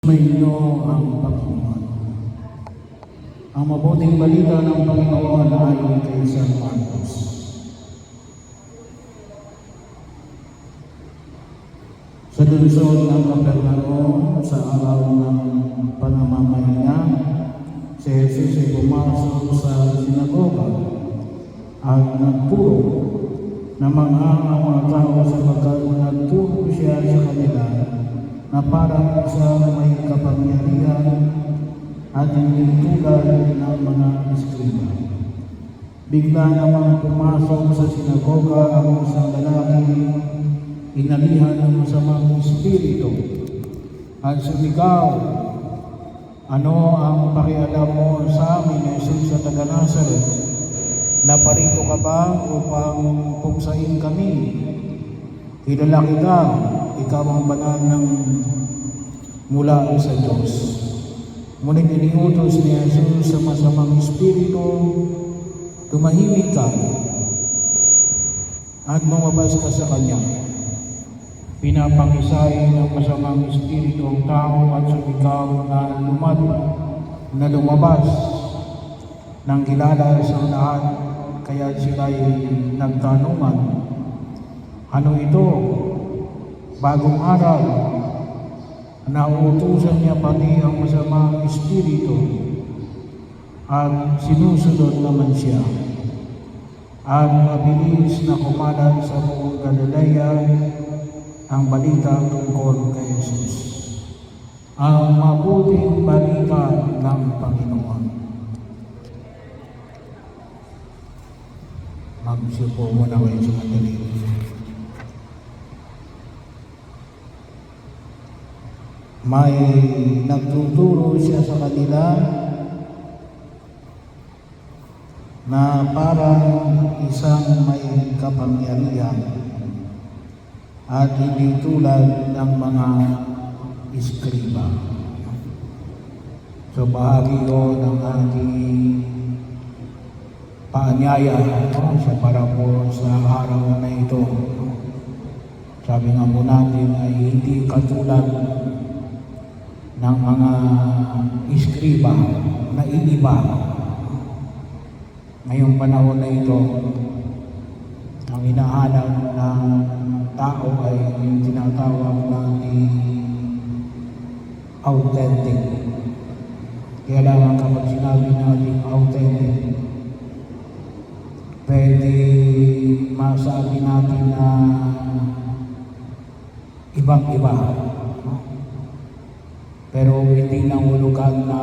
Sumainyo ang Panginoon. Ang mabuting balita ng Panginoon ayon kay San Marcos. Sa lungsod ng Capernaum, sa araw ng panamamahinga, si Jesus ay pumasok sa sinagoga at nagturo na manghang ang mga tao sapagkat nagturo siya sa kanila na parang isang may kapangyarihan at hindi tulad ng mga eskriba. Bigla namang pumasok sa sinagoga ang isang lalaki, inalihan ng masamang espiritu at sumigaw, "Ano ang pakialam mo sa amin, Jesus sa taga-Nazaret? Naparito ka ba upang puksain kami? Kilala kita, ikaw ang banal ng mula sa Diyos." Ngunit iniutos ni Jesus sa masamang espiritu, "Tumahimik ka at lumabas ka sa kanya." Pinapangisay ng masamang espiritu ang tao at sumigaw na lumabas nang kilala sa lahat, kaya sila'y nagtanungan, "Ano ito? Bagong araw, nauutusan niya pati ang masamang espiritu at sinusunod naman siya." At mabilis na kumalat sa buong Galilea ang balita tungkol kay Jesus. Ang mabuting balita ng Panginoon. Magsipo muna kayo sa madali. May nagtuturo siya sa kanila na parang isang may kapangyarihan at hindi tulad ng mga eskriba. So bahagi yun ng ating paanyaya sa para po sa araw na ito. Sabi nga po natin ay hindi katulad ng mga eskriba na iiba. Ngayong panahon na ito, ang hinahanap ng tao ay yung tinatawag natin authentic. Kaya lang kapag sinabi natin authentic, pwede masabi natin na ibang-iba. Pero hindi nangulugan na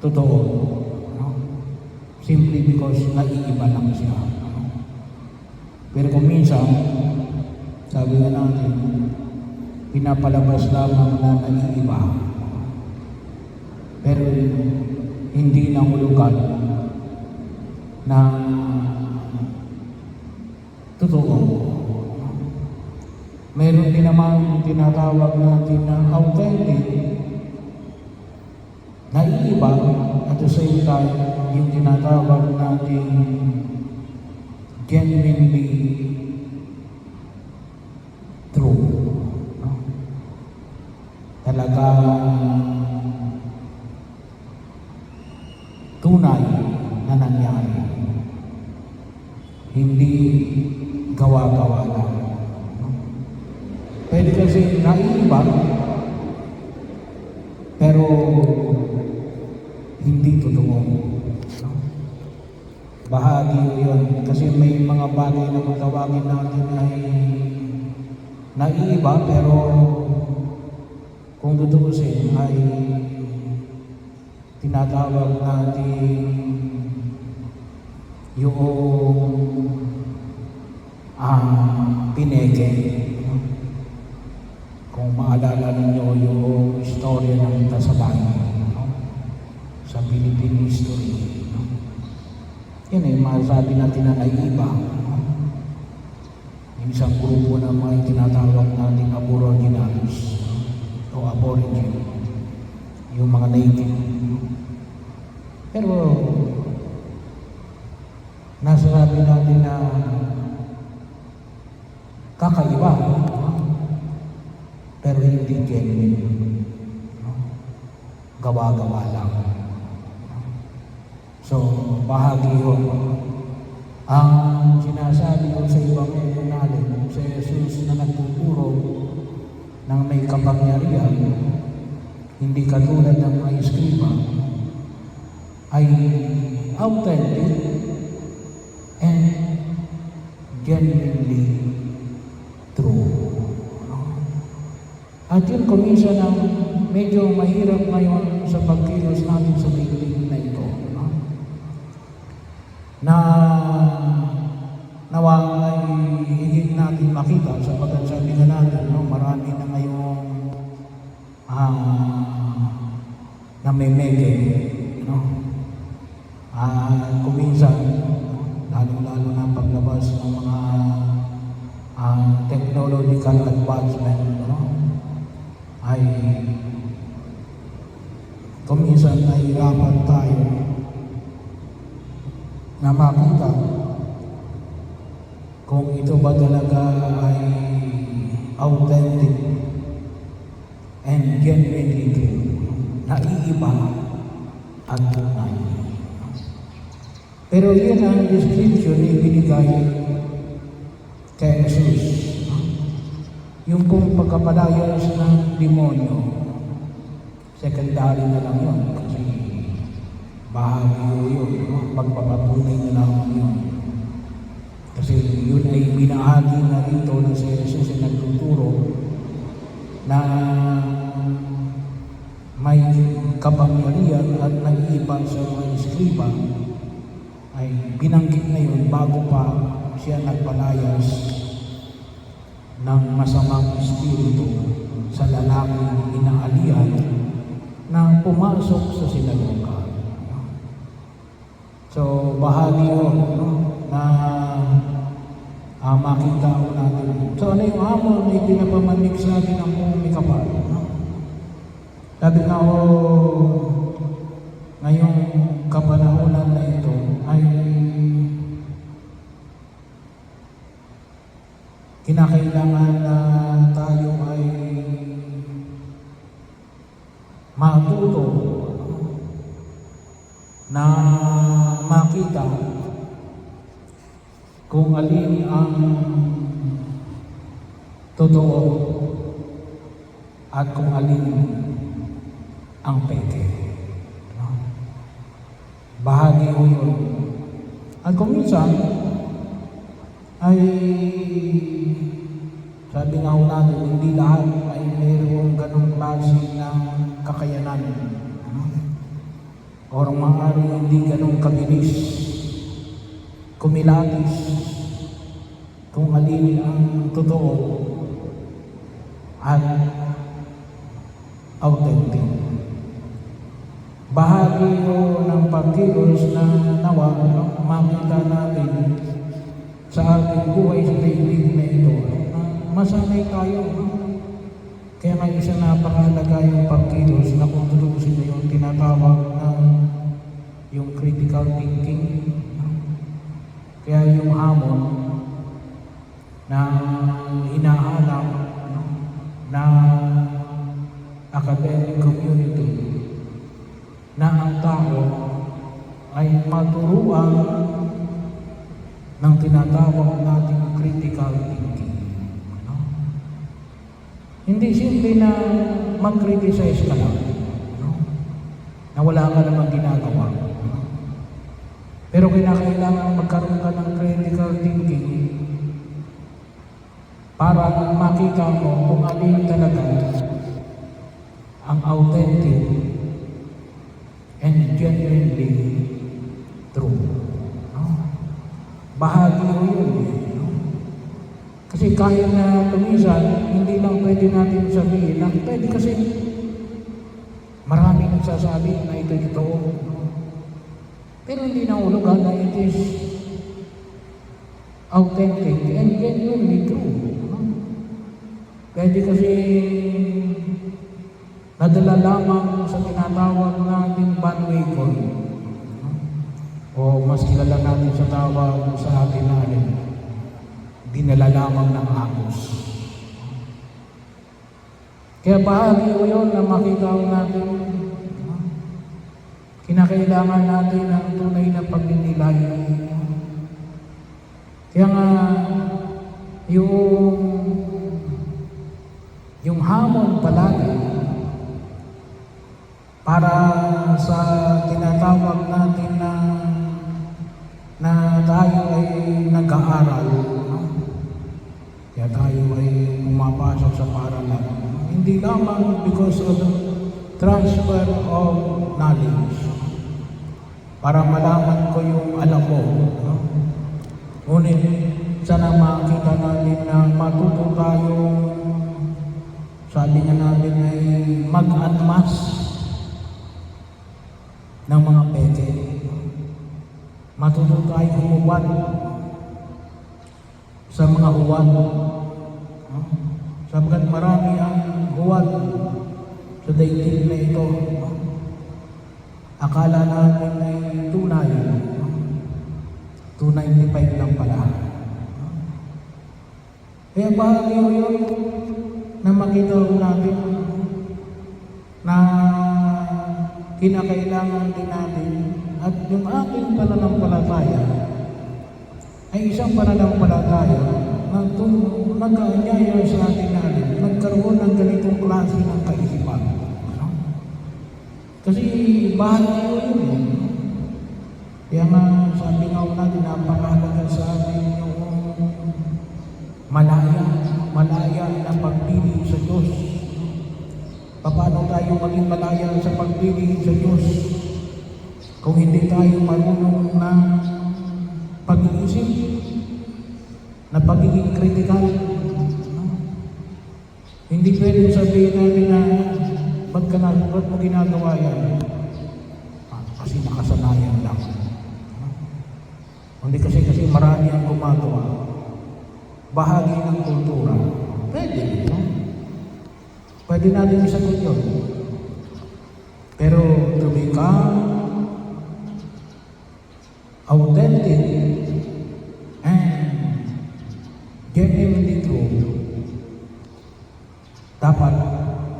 totoo. Simply because naiiba lang siya. Pero kung minsan, sabi nga natin, pinapalabas lamang na naiiba. Pero hindi nangulugan na totoo. Meron din naman tinatawag natin na authentic, naiiba, at the same time, yung tinatawag natin genuinely true. Talaga tunay na nangyari. Hindi gawa-gawa lang. Pwede kasi naiiba, pero hindi totoo. Bahagi yun. Kasi may mga bagay na kung tawagin natin ay naiiba, pero kung tutuusin ay tinatawag natin yung pineke. Kung maalala ninyo yung istorya ng Tasabay sa Philippine history. Yan ay masabi natin na naiiba. Yung isang grupo na mga tinatawag natin Aborigines o Aborigine, yung mga native. Pero nasasabi natin na kakaiba, pero hindi genuine. gawa-gawa lang. So, bahagi yun. Ang sinasabi ko sa Ebanghelyo natin, si Jesus na nagtuturo ng may kapangyarihan, hindi katulad ng mga eskriba, ay authentic and genuinely true. At yun kumisa ng medyo mahirap ngayon sa pagkilos natin sa daigdig na ito. Na nawa ay higit natin makita sapagkat sabi nga natin, marami na ngayong namemeke, kuminsan, lalo-lalo na paglabas ng mga technological advancement, ay kuminsan nahihirapan tayo na makita kung ito ba talaga ay authentic and genuinely true, naiiba at tunay. Pero yun ang description na ibinigay kay Jesus. Yung pong pagkapalayas ng demonyo, secondary na lang yun kasi bahagi yun, pagpapatunay na lang yun. Kasi yun ay binahagi na rito na si Jesus ay nagtuturo na may kapangyarihan at nag-iiba sa mga eskriba, ay binanggit na yun bago pa siya nagpalayas ng masamang espiritu sa lalaking inaalihan na pumasok sa sinagoga. So, bahagi yun, na makita ko natin. So, ano yung hamon na ipinapamanik sa atin ang buong kapal? Sabi nga ko, ngayong kapanahonan na ito ay kinakailangan na tayo ay matuto na makita kung alin ang totoo at kung alin ang peke. Bahagi ko yun. At kung minsan, ay sabi nga ho natin, hindi lahat ay mayroong ganong klase ng kakayanan. O maaari hindi ganong kabilis, kumilatis, kung alin ang totoo at authentic. Bahagi ko ng pagkilos na nawa, makita natin sa ating buhay sa daigdig na ito. Masanay tayo. Kaya may isa napakahalaga yung pagkilos na kung tutusin na yung tinatawag ng yung critical thinking. Kaya yung hamon na hinahanap na academic community na ang tao ay maturuan ng tinatawag nating critical thinking. Hindi simple na mag-criticize ka lang, na wala ka namang ginagawa. Pero kinakailangan magkaroon ka ng critical thinking para makita mo kung alin talaga ang authentic and genuinely true. Bahagi ko yun. Kasi kaya na tumisan, hindi lang pwede natin sabihin na pwede kasi marami nagsasabi na ito totoo. Pero hindi na ulugan na it is authentic and genuinely true. Pwede kasi nadala lamang sa tinatawag nating bandwagon. O mas kilala natin sa tawag sa atin na dinala lamang ng agos. Kaya bahagi ko yun na makita ko natin kinakailangan natin ng tunay na pagninilay. Kaya nga, yung hamon palagi para sa tinatawag natin na tayo ay nag-aaral, kaya tayo ay pumapasok sa paaralan. Hindi lamang because of the transfer of knowledge, para malaman ko yung alam ko. Ngunit sana makita natin na matuto tayo, sabi nga natin ay mag-admas ng mga peke. Matuto tayo humuwad sa mga huwad. Sapagkat marami ang huwad sa daigdig na ito. Akala natin ay tunay. 295 lang pala. Kaya bahagi yun na makita natin na kinakailangan din natin at yung aking pananampalataya ay isang pananampalataya na nag-aanyaya sa atin natin, nagkaroon ng ganitong klase ng kaisipan. Kasi bahagi yun. Kaya nga sabi nga natin, napakahalaga sa atin yung malaya na pagpili sa Diyos. Paano tayo maging malaya sa pagpili sa Diyos kung hindi tayo marunong na pag-iisip, na pagiging kritikal? Hindi pwedeng sabihin natin na ba't mo ginagawa yan? Kasi nakasanayan lang. Hindi kasi marami ang gumagawa. Bahagi ng kultura. Pwede, no? Pwede natin isagot yun. Pero to become authentic and genuinely true, dapat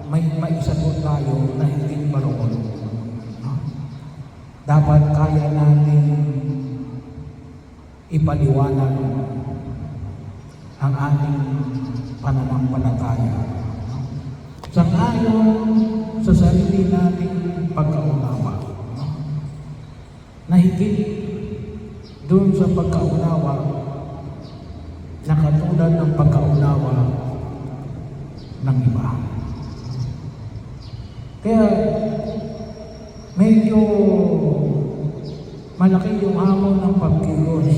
may maisagot tayo na hindi maroon. No? Dapat kaya natin ipaliwanag ang ating pananampalataya sang-ayon sa sarili nating pagkaunawa, na higit doon sa pagkaunawa na katulad ng pagkaunawa ng iba. Kaya medyo malaki yung hamon ng pagkilos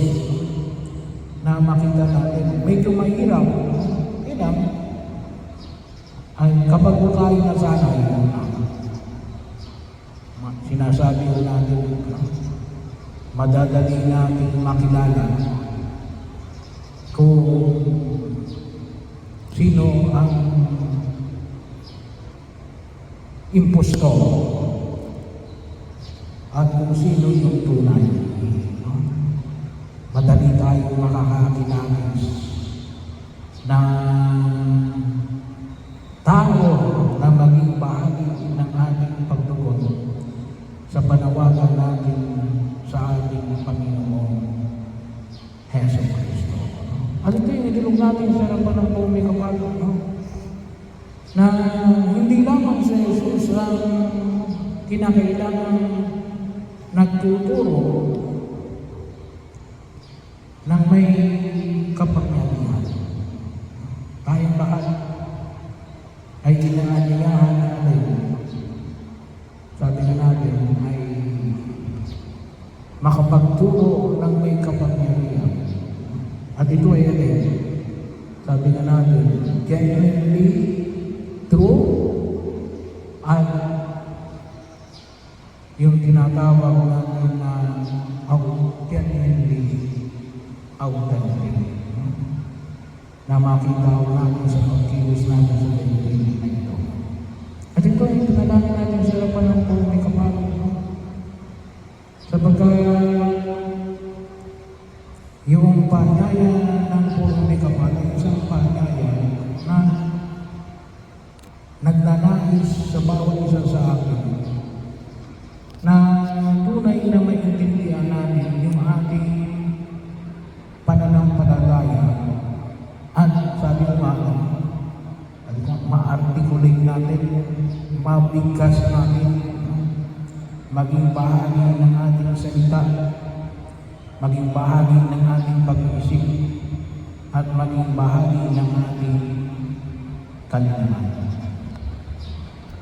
na makita natin. Medyo mahirap. Ay kapag tayo nasanay, sinasabi ko natin, madadali natin makilala kung sino ang impostor at kung sino yung tunay. Madali tayo makakakilala na tao na maging bahagi ng ating pagtugon sa panawagan natin sa ating Panginoong Heso Kristo. At ito yung idulog natin sa harapan ng buong may kapal, na hindi lamang sa Jesus ang kinakailangan nagtuturo ng may kapangyarihan. Tayong lahat ay inaanyayahan natin. Sabi na natin ay makapagturo ng may kapangyarihan. At ito ay sabi na natin, genuinely true at yung tinatawag natin na genuinely authentic. Na makita natin sa pagkilos natin sa daigdig na ito. At ito ay pinalangin natin sa harapan ng buong may kapal. Sapagkat yung panyaya ng buong may kapal ay isang panyaya na nagnanais sa bawat isa sa akin na pananampalataya at sabi ko nga, ma-articulate natin, mabigkas natin, maging bahagi ng ating salita, maging bahagi ng ating pag-iisip, at maging bahagi ng ating kalinaman.